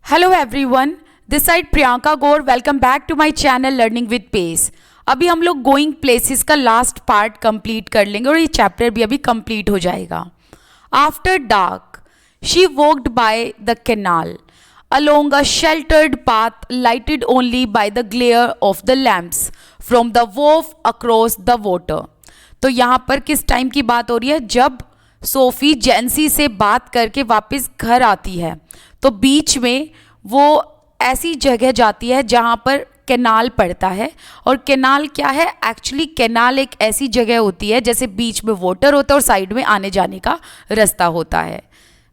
Hello everyone, this side Priyanka Gaur. Welcome back to my channel learning with pace. अभी हम लोग going places का last part complete कर लेंगे और ये चैप्टर भी अभी कंप्लीट हो जाएगा। After dark she walked by the canal along a sheltered path lighted only by the glare of the lamps from the wharf across the water। तो यहाँ पर किस टाइम की बात हो रही है? जब सोफी जेंसी से बात करके वापस घर आती है तो बीच में वो ऐसी जगह जाती है जहाँ पर कैनाल पड़ता है। और कैनाल क्या है? एक्चुअली कैनाल एक ऐसी जगह होती है जैसे बीच में वाटर होता है और साइड में आने जाने का रास्ता होता है,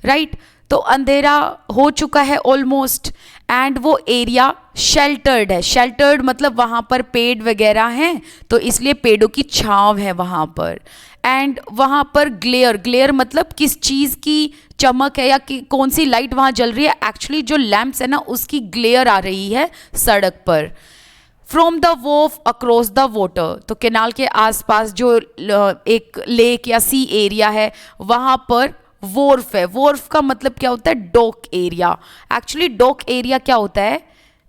राइट। तो अंधेरा हो चुका है ऑलमोस्ट एंड वो एरिया शेल्टर्ड है। शेल्टर्ड मतलब वहाँ पर पेड़ वगैरह हैं तो इसलिए पेड़ों की छांव है वहाँ पर। एंड वहाँ पर ग्लेयर मतलब किस चीज़ की चमक है या कि कौन सी लाइट वहाँ जल रही है? एक्चुअली जो लैंप्स है ना उसकी ग्लेयर आ रही है सड़क पर। From the wharf across the water, तो कैनाल के आसपास जो एक लेक या सी एरिया है वहाँ पर वॉर्फ है। वॉर्फ का मतलब क्या होता है? Dock area. Actually dock area क्या होता है?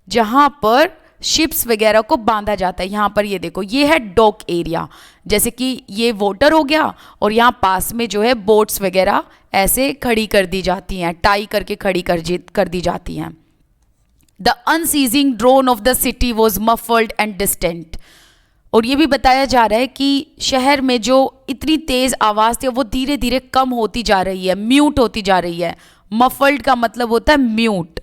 जहाँ पर शिप्स वगैरह को बांधा जाता है। यहाँ पर ये देखो, ये है डॉक एरिया। जैसे कि ये वाटर हो गया और यहाँ पास में जो है बोट्स वगैरह ऐसे खड़ी कर दी जाती हैं, टाई करके खड़ी कर दी जाती हैं। The unceasing drone of the city was muffled and distant. और ये भी बताया जा रहा है कि शहर में जो इतनी तेज आवाज़ थी वो धीरे धीरे कम होती जा रही है, म्यूट होती जा रही है। मफल्ड का मतलब होता है mute.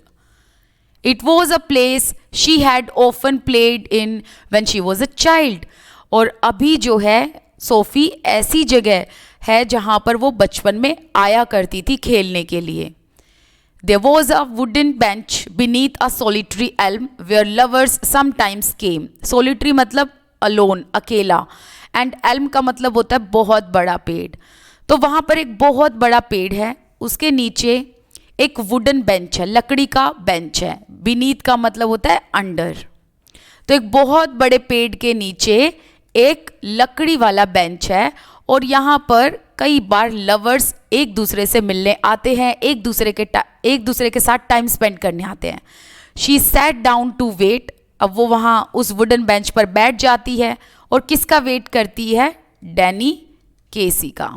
It was a place she had often played in when she was a child. और अभी जो है सोफी ऐसी जगह है जहाँ पर वो बचपन में आया करती थी खेलने के लिए। There was a wooden bench beneath a solitary elm where lovers sometimes came। Solitary मतलब alone, अकेला, एंड elm का मतलब होता है बहुत बड़ा पेड़। तो वहाँ पर एक बहुत बड़ा पेड़ है, उसके नीचे एक वुडन बेंच है, लकड़ी का बेंच है। बीनीथ का मतलब होता है अंडर। तो एक बहुत बड़े पेड़ के नीचे एक लकड़ी वाला बेंच है और यहाँ पर कई बार लवर्स एक दूसरे से मिलने आते हैं, एक दूसरे के साथ टाइम स्पेंड करने आते हैं। She sat down to wait. अब वो वहाँ उस वुडन बेंच पर बैठ जाती है और किसका वेट करती है? डैनी केसी का।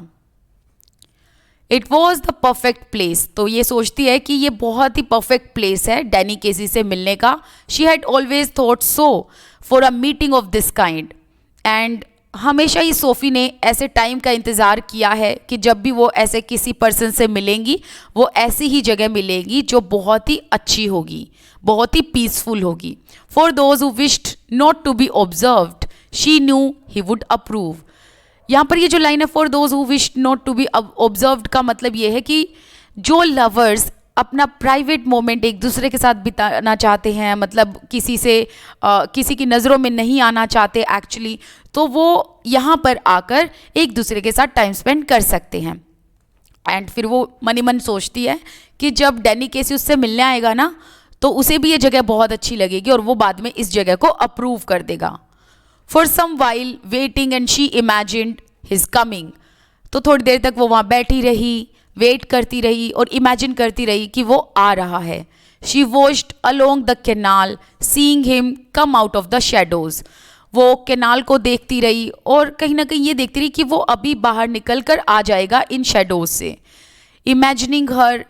It was the perfect place. तो ये सोचती है कि ये बहुत ही परफेक्ट प्लेस है डैनी केसी से मिलने का। She had always thought so for a meeting of this kind. And हमेशा ही सोफ़ी ने ऐसे टाइम का इंतज़ार किया है कि जब भी वो ऐसे किसी पर्सन से मिलेंगी वो ऐसी ही जगह मिलेगी जो बहुत ही अच्छी होगी, बहुत ही पीसफुल होगी। For those who wished not to be observed she knew he would approve. यहाँ पर ये जो लाइन है for those who wished not to be observed का मतलब ये है कि जो लवर्स अपना प्राइवेट मोमेंट एक दूसरे के साथ बिताना चाहते हैं, मतलब किसी की नज़रों में नहीं आना चाहते एक्चुअली, तो वो यहाँ पर आकर एक दूसरे के साथ टाइम स्पेंड कर सकते हैं। एंड फिर वो मन ही मन सोचती है कि जब डैनी केसी उससे मिलने आएगा ना तो उसे भी ये जगह बहुत अच्छी लगेगी और वो बाद में इस जगह को अप्रूव कर देगा। For some while waiting and she imagined his coming. तो थोड़ी देर तक वो वहाँ बैठी रही, वेट करती रही और इमेजिन करती रही कि वो आ रहा है। She watched along the canal seeing him come out of the shadows. वो कैनाल को देखती रही और कहीं ना कहीं ये देखती रही कि वो अभी बाहर निकल कर आ जाएगा इन शेडोज से। Imagining her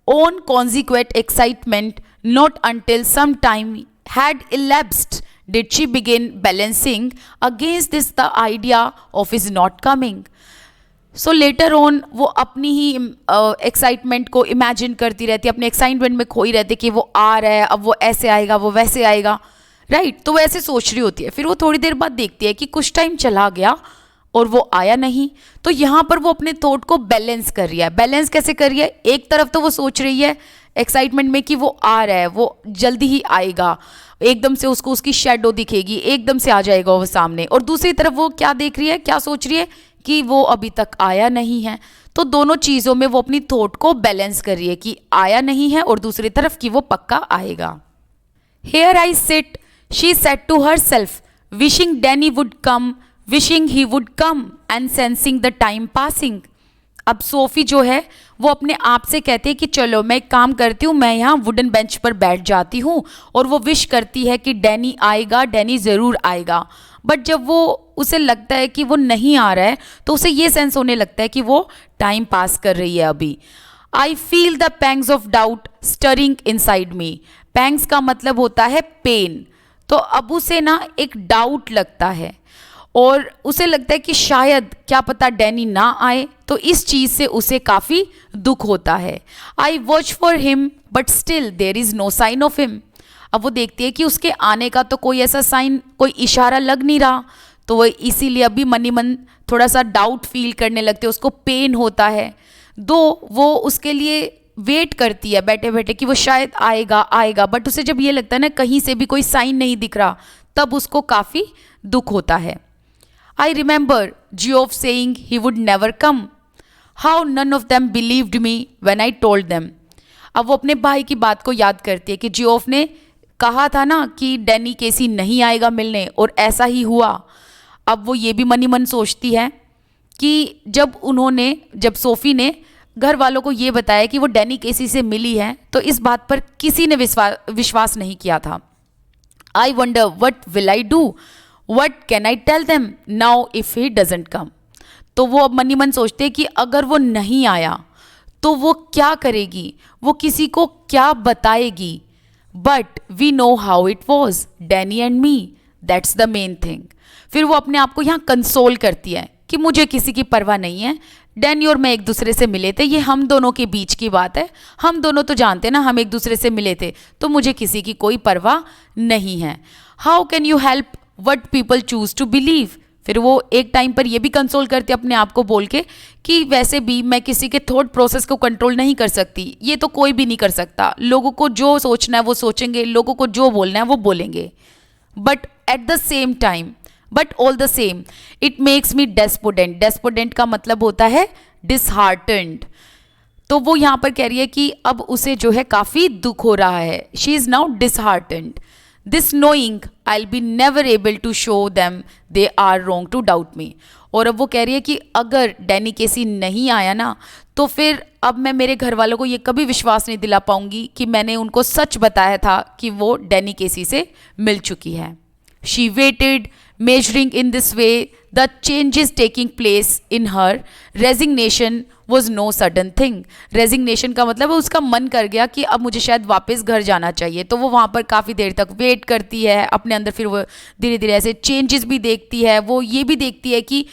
own consequent excitement not until some time had elapsed did she begin balancing against this the idea of his not coming। So later on वो अपनी ही एक्साइटमेंट को इमेजिन करती रहती है, अपने एक्साइटमेंट में खोई रहती है कि वो आ रहा है, अब वो ऐसे आएगा, वो वैसे आएगा, राइट। तो वो ऐसे सोच रही होती है। फिर वो थोड़ी देर बाद देखती है कि कुछ टाइम चला गया और वो आया नहीं। तो यहाँ पर वो अपने थॉट को बैलेंस कर रही है। बैलेंस कैसे कर रही है? एक तरफ तो वो सोच रही है एक्साइटमेंट में कि वो आ रहा है, वो जल्दी ही आएगा, एकदम से उसको उसकी शेडो दिखेगी, एकदम से आ जाएगा वो सामने। और दूसरी तरफ वो क्या देख रही है, क्या सोच रही है कि वो अभी तक आया नहीं है। तो दोनों चीज़ों में वो अपनी थॉट को बैलेंस कर रही है कि आया नहीं है और दूसरी तरफ कि वो पक्का आएगा। Here I sit she said to herself wishing Danny would come, wishing he would come and sensing the time passing. अब सोफ़ी जो है वो अपने आप से कहती है कि चलो मैं एक काम करती हूँ, मैं यहाँ वुडन बेंच पर बैठ जाती हूँ, और वो विश करती है कि डैनी आएगा, डैनी ज़रूर आएगा। बट जब वो उसे लगता है कि वो नहीं आ रहा है तो उसे ये सेंस होने लगता है कि वो टाइम पास कर रही है अभी। I feel the pangs of doubt stirring inside me. Pangs का मतलब होता है पेन। तो अब उसे ना एक डाउट लगता है और उसे लगता है कि शायद क्या पता डैनी ना आए, तो इस चीज़ से उसे काफ़ी दुख होता है। I watch for him but still there is no sign of him. अब वो देखती है कि उसके आने का तो कोई ऐसा साइन, कोई इशारा लग नहीं रहा, तो वो इसीलिए अभी मन ही मन थोड़ा सा डाउट फील करने लगते है, उसको पेन होता है। दो वो उसके लिए वेट करती है बैठे बैठे कि वो शायद आएगा आएगा, बट उसे जब ये लगता है ना कहीं से भी कोई साइन नहीं दिख रहा, तब उसको काफ़ी दुख होता है। I remember Geoff saying he would never come. How none of them believed me when I told them. अब वो अपने भाई की बात को याद करती है कि जियोफ ने कहा था ना कि डैनी केसी नहीं आएगा मिलने, और ऐसा ही हुआ। अब वो ये भी मन ही मन सोचती है कि जब सोफ़ी ने घर वालों को ये बताया कि वो डैनी केसी से मिली है, तो इस बात पर किसी ने विश्वास नहीं किया था। I wonder what will I do, what can I tell them now if he doesn't come. तो वो अब मन ही मन सोचते हैं कि अगर वो नहीं आया तो वो क्या करेगी, वो किसी को क्या बताएगी। But we know how it was Danny and me, that's the main thing. फिर वो अपने आप को यहाँ कंसोल करती है कि मुझे किसी की परवाह नहीं है, डैनी और मैं एक दूसरे से मिले थे, ये हम दोनों के बीच की बात है, हम दोनों तो जानते हैं ना हम एक दूसरे से मिले थे, तो मुझे किसी की कोई परवाह नहीं है। How can you help what people choose to believe. फिर वो एक टाइम पर ये भी कंसोल करते अपने आप को बोल के कि वैसे भी मैं किसी के थॉट प्रोसेस को कंट्रोल नहीं कर सकती, ये तो कोई भी नहीं कर सकता, लोगों को जो सोचना है वो सोचेंगे, लोगों को जो बोलना है वो बोलेंगे। But at the same time, but all the same, it makes me despondent. Despondent का मतलब होता है डिसहार्टेंड। तो वो यहाँ पर कह रही है कि अब उसे जो है काफ़ी दुख हो रहा है, she is now disheartened. This knowing I will be never able to show them they are wrong to doubt me. और अब वो कह रही है कि अगर डैनी केसी नहीं आया ना, तो फिर अब मैं मेरे घर वालों को ये कभी विश्वास नहीं दिला पाऊंगी कि मैंने उनको सच बताया था कि वो डैनी केसी से मिल चुकी है। She weighted measuring in this way the changes taking place in her. Resignation was no sudden thing. Resignation का मतलब उसका मन कर गया कि अब मुझे शायद वापस घर जाना चाहिए, तो वो वहाँ पर काफ़ी देर तक वेट करती है अपने अंदर। फिर वो धीरे धीरे ऐसे चेंजेस भी देखती है, वो ये भी देखती है कि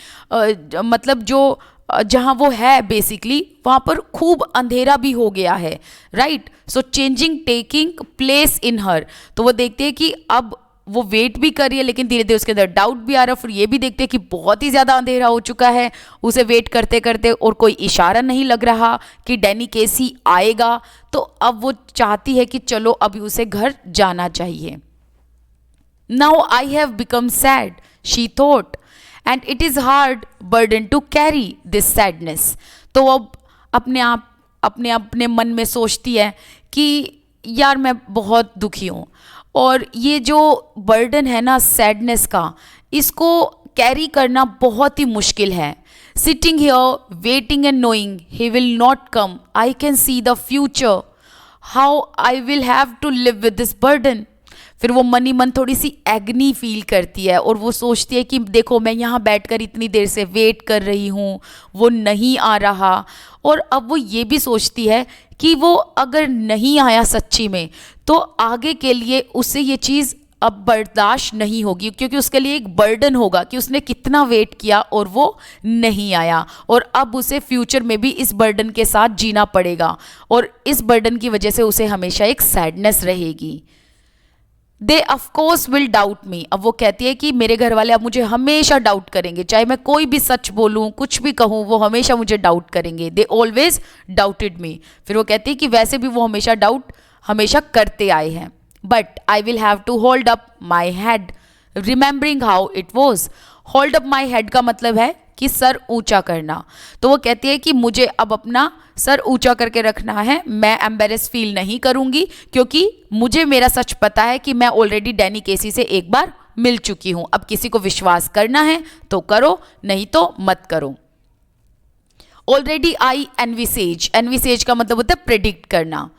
मतलब जो जहाँ वो है बेसिकली वहाँ पर खूब अंधेरा भी हो गया है, right. So changing taking place in her. तो वो देखते हैं कि अब वो वेट भी कर रही है, लेकिन धीरे धीरे उसके अंदर डाउट भी आ रहा है। फिर ये भी देखते हैं कि बहुत ही ज़्यादा अंधेरा हो चुका है उसे वेट करते करते, और कोई इशारा नहीं लग रहा कि डैनी केसी आएगा। तो अब वो चाहती है कि चलो अभी उसे घर जाना चाहिए। Now I have become sad, she thought, and it is hard burden to carry this sadness. तो अब अपने मन में सोचती है कि यार मैं बहुत दुखी हूँ, और ये जो बर्डन है ना सैडनेस का, इसको कैरी करना बहुत ही मुश्किल है। Sitting here waiting and knowing he will not come, I can see the future, how I will have to live with this burden. फिर वो मन ही मन थोड़ी सी एग्नी फील करती है, और वो सोचती है कि देखो मैं यहाँ बैठकर इतनी देर से वेट कर रही हूँ, वो नहीं आ रहा। और अब वो ये भी सोचती है कि वो अगर नहीं आया सच्ची में, तो आगे के लिए उसे ये चीज़ अब बर्दाश्त नहीं होगी, क्योंकि उसके लिए एक बर्डन होगा कि उसने कितना वेट किया और वो नहीं आया, और अब उसे फ्यूचर में भी इस बर्डन के साथ जीना पड़ेगा, और इस बर्डन की वजह से उसे हमेशा एक सैडनेस रहेगी। दे ऑफकोर्स विल डाउट मी। अब वो कहती है कि मेरे घर वाले अब मुझे हमेशा डाउट करेंगे, चाहे मैं कोई भी सच बोलूँ, कुछ भी कहूँ, वो हमेशा मुझे डाउट करेंगे। दे ऑलवेज डाउटेड मी। फिर वो कहती है कि वैसे भी वो हमेशा डाउट हमेशा करते आए हैं, but I will have to hold up my head remembering how it was. Hold up my head का मतलब है कि सर ऊंचा करना। तो वो कहती है कि मुझे अब अपना सर ऊंचा करके रखना है, मैं एम्बेरस फील नहीं करूंगी, क्योंकि मुझे मेरा सच पता है कि मैं ऑलरेडी डैनी केसी से एक बार मिल चुकी हूं। अब किसी को विश्वास करना है तो करो, नहीं तो मत करो। ऑलरेडी आई एनविसेज, एनविसेज का मतलब होता है प्रेडिक्ट करना।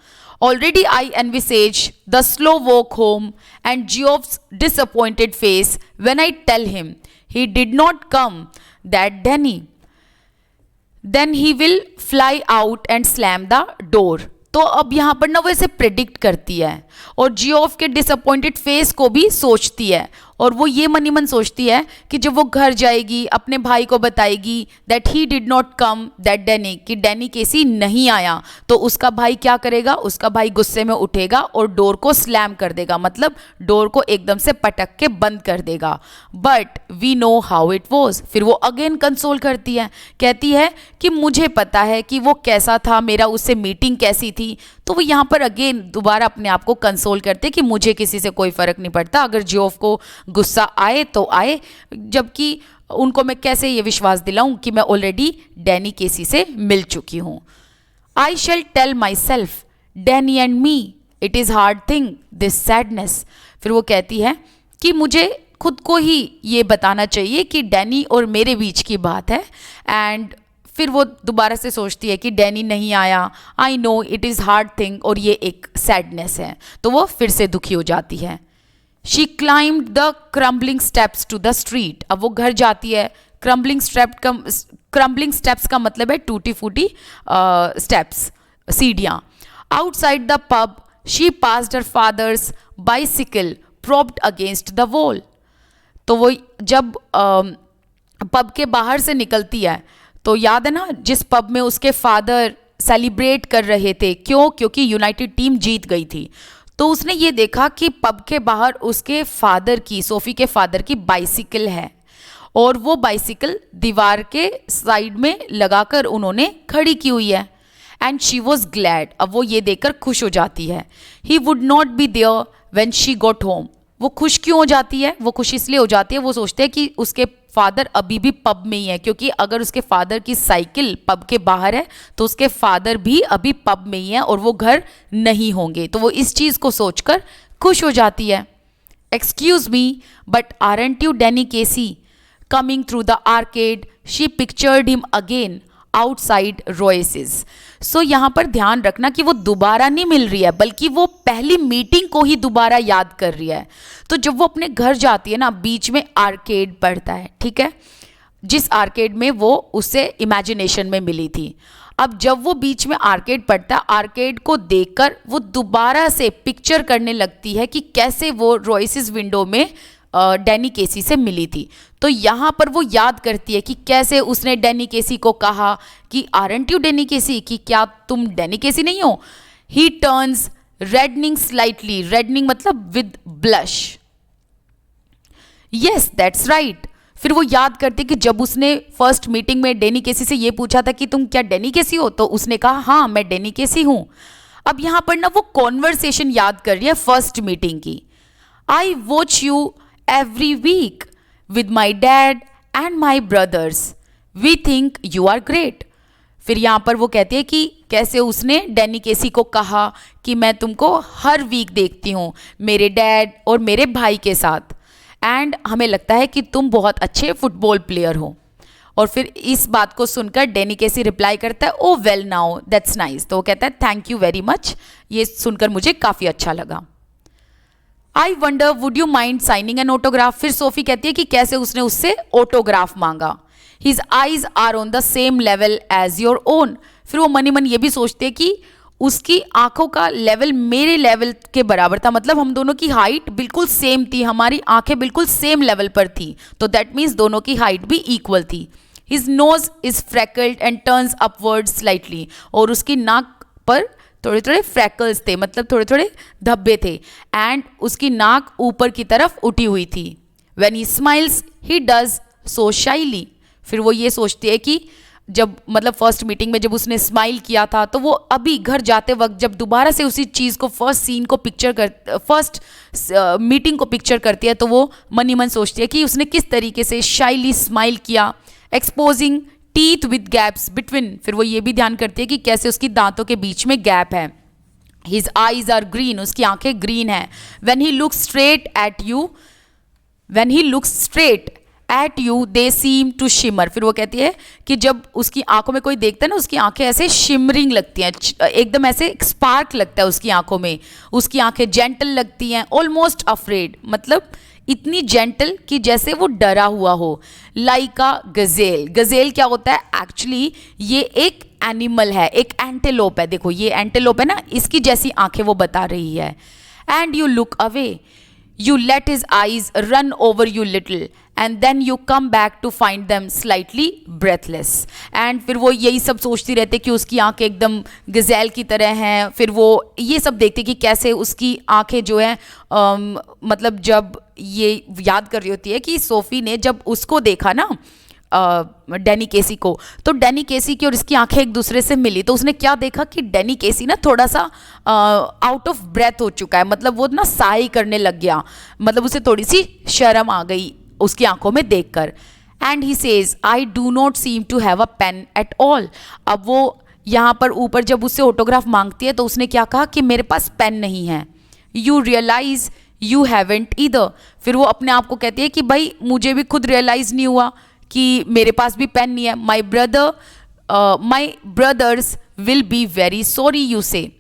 Already I envisage the slow walk home and Geoff's disappointed face when I tell him he did not come that Danny, then he will fly out and slam the door. तो अब यहाँ पर ना वो इसे predict करती है और जियोफ के डिसअपॉइंटेड फेस को भी सोचती है, और वो ये मनी मन सोचती है कि जब वो घर जाएगी अपने भाई को बताएगी that he did not come that Danny, कि डैनी केसी नहीं आया, तो उसका भाई क्या करेगा, उसका भाई गुस्से में उठेगा और डोर को स्लैम कर देगा, मतलब डोर को एकदम से पटक के बंद कर देगा। But we know how it was, फिर वो अगेन कंसोल करती है, कहती है कि मुझे पता है कि वो कैसा था, मेरा उससे मीटिंग कैसी थी। तो वो यहाँ पर अगेन दोबारा अपने आप को कंसोल करते कि मुझे किसी से कोई फर्क नहीं पड़ता, अगर जियोफ को गुस्सा आए तो आए, जबकि उनको मैं कैसे ये विश्वास दिलाऊं कि मैं ऑलरेडी डैनी केसी से मिल चुकी हूं। I shall tell myself Danny and me it is hard thing this sadness. फिर वो कहती है कि मुझे खुद को ही ये बताना चाहिए कि डैनी और मेरे बीच की बात है, एंड फिर वो दोबारा से सोचती है कि डैनी नहीं आया, I know it is hard thing, और ये एक सैडनेस है, तो वो फिर से दुखी हो जाती है। She climbed the crumbling steps to the street. अब वो घर जाती है, क्रम्बलिंग स्टेप्स का मतलब है टूटी फूटी स्टेप्स, सीढ़ियाँ। Outside the pub she passed her father's bicycle propped against the wall. तो वो जब पब के बाहर से निकलती है तो याद है ना जिस पब में उसके फादर सेलिब्रेट कर रहे थे, क्यों, क्योंकि यूनाइटेड टीम जीत गई थी। तो उसने ये देखा कि पब के बाहर उसके फादर की, सोफ़ी के फादर की बाइसिकल है, और वो बाइसिकल दीवार के साइड में लगाकर उन्होंने खड़ी की हुई है। एंड शी वॉज ग्लैड, अब वो ये देखकर खुश हो जाती है। He would not be there when she got home. वो खुश क्यों हो जाती है, वो खुश इसलिए हो जाती है, वो सोचते हैं कि उसके फादर अभी भी पब में ही है, क्योंकि अगर उसके फादर की साइकिल पब के बाहर है तो उसके फादर भी अभी पब में ही है और वो घर नहीं होंगे, तो वो इस चीज़ को सोचकर खुश हो जाती है। Excuse me but aren't you Danny Casey coming through the arcade, she pictured him again outside Rossi's. So यहाँ पर ध्यान रखना कि वो दोबारा नहीं मिल रही है, बल्कि वो पहली मीटिंग को ही दोबारा याद कर रही है। तो जब वो अपने घर जाती है ना, बीच में आर्केड पड़ता है, ठीक है, जिस आर्केड में वो उससे इमेजिनेशन में मिली थी। अब जब वो बीच में आर्केड पड़ता है, आर्केड को देखकर वो दोबारा से पिक्चर करने लगती है कि कैसे वो रोएसिस विंडो में डैनी केसी से मिली थी। तो यहाँ पर वो याद करती है कि कैसे उसने डैनी केसी को कहा कि आरंट यू डैनी केसी, कि क्या तुम डैनी केसी नहीं हो। ही टर्न्स रेडनिंग स्लाइटली, रेडनिंग मतलब with blush. Yes that's right. फिर वो याद करती कि जब उसने फर्स्ट मीटिंग में डैनी केसी से ये पूछा था कि तुम क्या डैनी केसी हो, तो उसने कहा हाँ मैं डैनी केसी हूँ। अब यहाँ पर ना वो कॉन्वर्सेशन याद कर रही है फर्स्ट मीटिंग की। I watch you every week with my dad and my brothers. We think you are great. फिर यहाँ पर वो कहती है कि कैसे उसने डैनी केसी को कहा कि मैं तुमको हर वीक देखती हूँ मेरे डैड और मेरे भाई के साथ, एंड हमें लगता है कि तुम बहुत अच्छे फुटबॉल प्लेयर हो। और फिर इस बात को सुनकर डैनी केसी रिप्लाई करता है ओ वेल नाउ दैट्स नाइस। तो वो कहता है थैंक यू वेरी मच, ये सुनकर मुझे काफ़ी अच्छा लगा। I wonder would you mind signing an autograph. फिर सोफी कहती है कि कैसे उसने उससे ऑटोग्राफ मांगा। His eyes are on the same level as your own. फिर वो मनी मन ये भी सोचते हैं कि उसकी आंखों का लेवल मेरे लेवल के बराबर था, मतलब हम दोनों की हाइट बिल्कुल सेम थी, हमारी आंखें बिल्कुल सेम लेवल पर थी, तो दैट मीन्स दोनों की हाइट भी इक्वल थी। His nose is freckled and turns upward slightly. और उसकी नाक पर थोड़े थोड़े फ्रैकल्स थे, मतलब थोड़े थोड़े धब्बे थे, एंड उसकी नाक ऊपर की तरफ उठी हुई थी। When he smiles he does so shyly. फिर वो ये सोचती है कि जब मतलब फर्स्ट मीटिंग में जब उसने स्माइल किया था, तो वो अभी घर जाते वक्त जब दोबारा से उसी चीज़ को फर्स्ट मीटिंग को पिक्चर करती है, तो वो मनी मन सोचती है कि उसने किस तरीके से शाइली स्माइल किया, exposing teeth with gaps between. फिर वो ये भी ध्यान करती है कि कैसे उसकी दांतों के बीच में गैप है। हिज आईज आर ग्रीन, उसकी आंखें ग्रीन है। When he looks straight at you they seem to shimmer. फिर वो कहती है कि जब उसकी आंखों में कोई देखता है ना, उसकी आंखें ऐसे शिमरिंग लगती हैं, एकदम ऐसे स्पार्क लगता है उसकी आंखों में, उसकी आंखें जेंटल लगती हैं, ऑलमोस्ट अफ्रेड, मतलब इतनी जेंटल कि जैसे वो डरा हुआ हो। लाइक अ गजेल। गजेल क्या होता है एक्चुअली, ये एक एनिमल है, एक एंटेलोप है। देखो ये एंटेलोप है ना, इसकी जैसी आंखें वो बता रही है। And you look away, you let his eyes run over you little and then you come back to find them slightly breathless। and फिर वो यही सब सोचती रहती कि उसकी आंखें एकदम गज़ैल की तरह हैं। फिर वो ये सब देखती कि कैसे उसकी आंखें जो है मतलब जब ये याद कर रही होती है कि सोफ़ी ने जब उसको देखा ना डैनी केसी को, तो डैनी केसी की और इसकी आंखें एक दूसरे से मिली, तो उसने क्या देखा कि डैनी केसी ना थोड़ा सा आउट ऑफ ब्रेथ हो चुका है, मतलब वो ना साई करने लग गया, मतलब उसे थोड़ी सी शर्म आ गई उसकी आंखों में देखकर। And he says I do not seem to have a pain at all. अब वो यहाँ पर ऊपर जब उससे ऑटोग्राफ मांगती है तो उसने क्या कहा कि मेरे पास पेन नहीं है। You realise you haven't either. फिर वो अपने आप को कहती है कि भाई मुझे भी खुद रियलाइज नहीं हुआ कि मेरे पास भी पेन नहीं है। My brothers will be very sorry you say.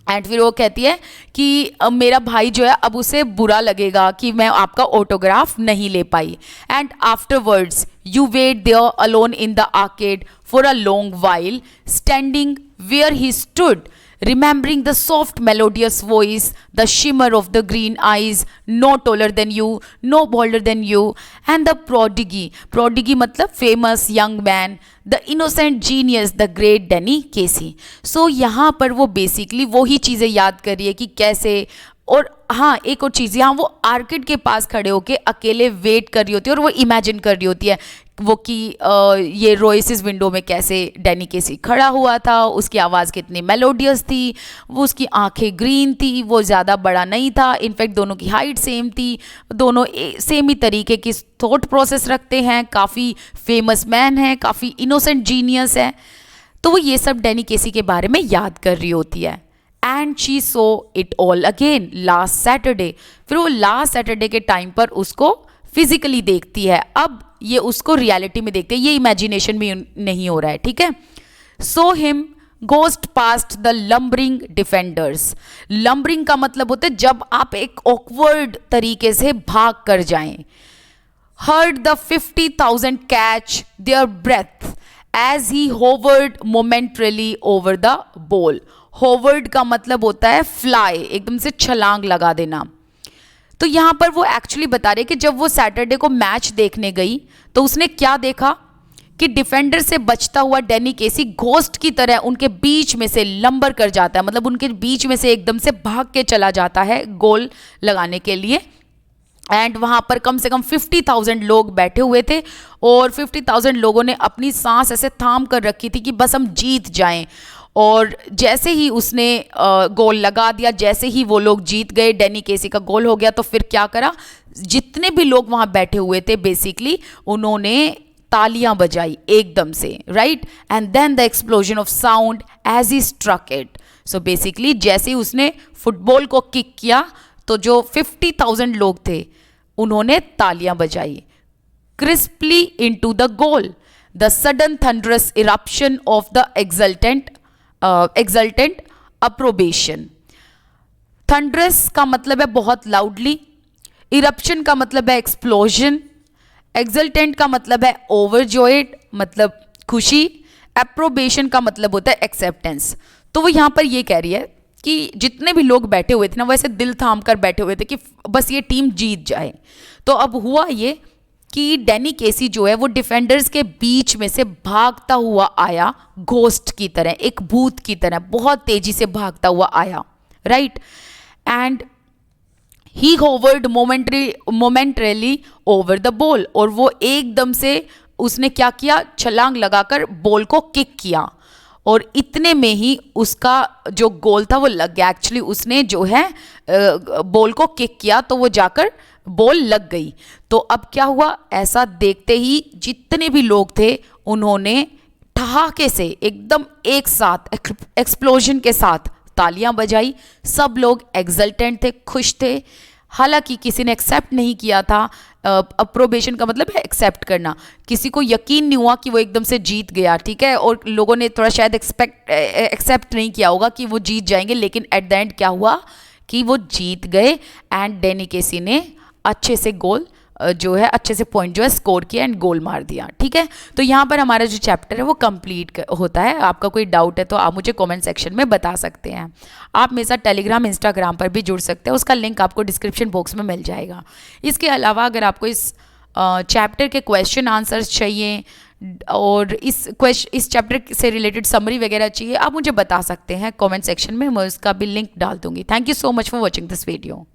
And फिर वो कहती है कि मेरा भाई जो है अब उसे बुरा लगेगा कि मैं आपका ऑटोग्राफ नहीं ले पाई। And afterwards you wait there alone in the arcade for a long while, standing where he stood, remembering the soft melodious voice, the shimmer of the green eyes, no taller than you, no bolder than you, and the prodigy मतलब famous young man, the innocent genius, the great Danny Casey। so यहाँ पर वो basically वही चीज़ें याद कर रही है कि कैसे। और हाँ एक और चीज़, यहाँ वो आर्किड के पास खड़े होके अकेले वेट कर रही होती है और वो इमेजिन कर रही होती है वो कि ये रोइसिस विंडो में कैसे डैनी केसी खड़ा हुआ था, उसकी आवाज़ कितनी मेलोडियस थी, वो उसकी आंखें ग्रीन थी, वो ज़्यादा बड़ा नहीं था, इनफैक्ट दोनों की हाइट सेम थी, दोनों सेम ही तरीके की थॉट प्रोसेस रखते हैं, काफ़ी फेमस मैन है, काफ़ी इनोसेंट जीनियस है। तो वो ये सब डैनी केसी के बारे में याद कर रही होती है। And she so it all again last Saturday. फिर वो लास्ट सैटरडे के टाइम पर उसको फिजिकली देखती है, अब ये उसको रियलिटी में देखते हैं, ये इमेजिनेशन में नहीं हो रहा है, ठीक है। So him ghost past the lumbering defenders. Lumbering का मतलब होता है जब आप एक ऑकवर्ड तरीके से भाग कर जाएं। Heard the 50,000 catch their breath as he hovered momentarily over the ball. Hovered का मतलब होता है फ्लाई, एकदम से छलांग लगा देना। तो यहाँ पर वो एक्चुअली बता रहे कि जब वो सैटरडे को मैच देखने गई तो उसने क्या देखा कि डिफेंडर से बचता हुआ डैनी केसी घोस्ट की तरह उनके बीच में से लंबर कर जाता है, मतलब उनके बीच में से एकदम से भाग के चला जाता है गोल लगाने के लिए। एंड वहाँ पर कम से कम 50,000 लोग बैठे हुए थे और 50,000 लोगों ने अपनी सांस ऐसे थाम कर रखी थी कि बस हम जीत जाएं। और जैसे ही उसने गोल लगा दिया, जैसे ही वो लोग जीत गए, डैनी केसी का गोल हो गया, तो फिर क्या करा, जितने भी लोग वहाँ बैठे हुए थे बेसिकली उन्होंने तालियां बजाई एकदम से, right. And then the explosion of sound as he struck it. So basically जैसे ही उसने फुटबॉल को किक किया तो जो 50,000 लोग थे उन्होंने तालियां बजाई। Crisply into the goal, the sudden thunderous eruption of the exultant approbation। Thunderous का मतलब है बहुत लाउडली, इरप्शन का मतलब है एक्सप्लोजन, एक्सल्टेंट का मतलब है ओवरजॉयड मतलब खुशी, एप्रोबेशन का मतलब होता है एक्सेप्टेंस। तो वो यहाँ पर ये कह रही है कि जितने भी लोग बैठे हुए थे ना वैसे दिल थाम कर बैठे हुए थे कि बस ये टीम जीत जाए। तो अब हुआ ये कि डैनी केसी जो है वो डिफेंडर्स के बीच में से भागता हुआ आया, घोस्ट की तरह, एक भूत की तरह बहुत तेजी से भागता हुआ आया, right. And he hovered momentarily over the ball, और वो एकदम से उसने क्या किया, छलांग लगाकर बॉल को किक किया और इतने में ही उसका जो गोल था वो लग गया। एक्चुअली उसने जो है बॉल को किक किया तो वो जाकर बॉल लग गई। तो अब क्या हुआ, ऐसा देखते ही जितने भी लोग थे उन्होंने ठहाके से एकदम एक साथ एक्सप्लोजन के साथ तालियां बजाई। सब लोग एक्सल्टेंट थे, खुश थे, हालांकि किसी ने एक्सेप्ट नहीं किया था। अप्रोबेशन का मतलब है एक्सेप्ट करना। किसी को यकीन नहीं हुआ कि वो एकदम से जीत गया, ठीक है, और लोगों ने थोड़ा शायद एक्सेप्ट नहीं किया होगा कि वो जीत जाएंगे, लेकिन एट द एंड क्या हुआ कि वो जीत गए एंड डेनी केसी ने अच्छे से गोल जो है अच्छे से पॉइंट जो है स्कोर किया एंड गोल मार दिया, ठीक है। तो यहाँ पर हमारा जो चैप्टर है वो कंप्लीट होता है। आपका कोई डाउट है तो आप मुझे कमेंट सेक्शन में बता सकते हैं। आप मेरे साथ टेलीग्राम इंस्टाग्राम पर भी जुड़ सकते हैं, उसका लिंक आपको डिस्क्रिप्शन बॉक्स में मिल जाएगा। इसके अलावा अगर आपको इस चैप्टर के क्वेश्चन आंसर्स चाहिए और इस चैप्टर से रिलेटेड समरी वगैरह चाहिए, आप मुझे बता सकते हैं कमेंट सेक्शन में, मैं उसका भी लिंक डाल दूंगी। Thank you so much for watching this video.